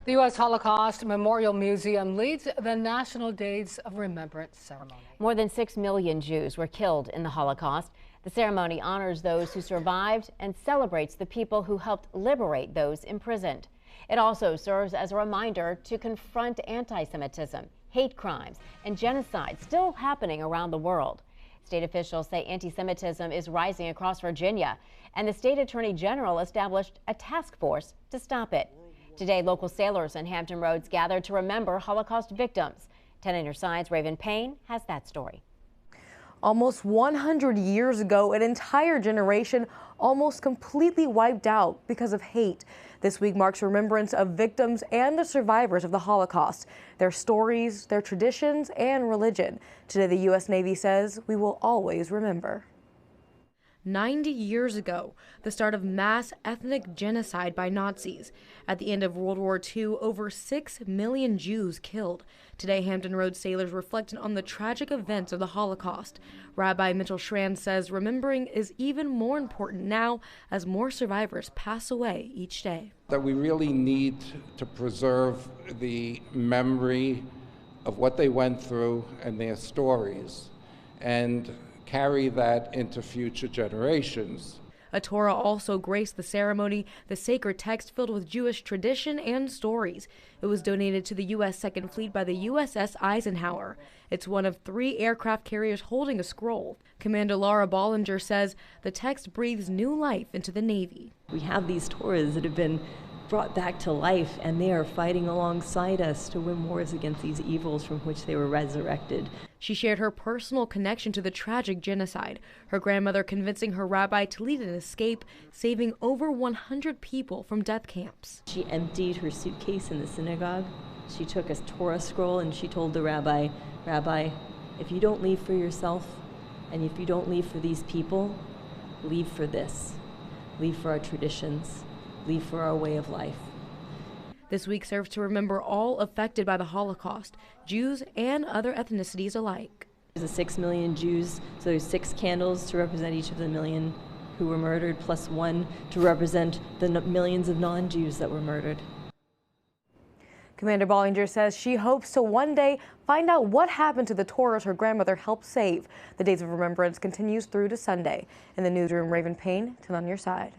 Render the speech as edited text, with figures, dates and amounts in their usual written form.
The U.S. Holocaust Memorial Museum leads the National Days of Remembrance ceremony. More than 6 million Jews were killed in the Holocaust. The ceremony honors those who survived and celebrates the people who helped liberate those imprisoned. It also serves as a reminder to confront anti-Semitism, hate crimes, and genocide still happening around the world. State officials say anti-Semitism is rising across Virginia, and the state attorney general established a task force to stop it. Today, local sailors in Hampton Roads gathered to remember Holocaust victims. 10 on your side's Raven Payne has that story. Almost 100 years ago, an entire generation almost completely wiped out because of hate. This week marks remembrance of victims and the survivors of the Holocaust, their stories, their traditions, and religion. Today, the U.S. Navy says we will always remember. 90 years ago, the start of mass ethnic genocide by Nazis. At the end of World War II, over 6 million Jews killed. Today, Hampton Roads sailors reflected on the tragic events of the Holocaust. Rabbi Mitchell Schran says remembering is even more important now as more survivors pass away each day. That we really need to preserve the memory of what they went through and their stories, and carry that into future generations. A Torah also graced the ceremony, the sacred text filled with Jewish tradition and stories. It was donated to the U.S. Second Fleet by the USS Eisenhower. It's one of 3 aircraft carriers holding a scroll. Commander Laura Bollinger says the text breathes new life into the Navy. We have these Torahs that have been brought back to life, and they are fighting alongside us to win wars against these evils from which they were resurrected. She shared her personal connection to the tragic genocide, her grandmother convincing her rabbi to lead an escape, saving over 100 people from death camps. She emptied her suitcase in the synagogue. She took a Torah scroll and she told the rabbi, "Rabbi, if you don't leave for yourself and if you don't leave for these people, leave for this. Leave for our traditions. Leave for our way of life." This week serves to remember all affected by the Holocaust, Jews and other ethnicities alike. There's 6 million Jews, so there's 6 candles to represent each of the million who were murdered, plus 1 to represent the millions of non-Jews that were murdered. Commander Bollinger says she hopes to one day find out what happened to the Torahs her grandmother helped save. The Days of Remembrance continues through to Sunday. In the newsroom, Raven Payne, 10 on your side.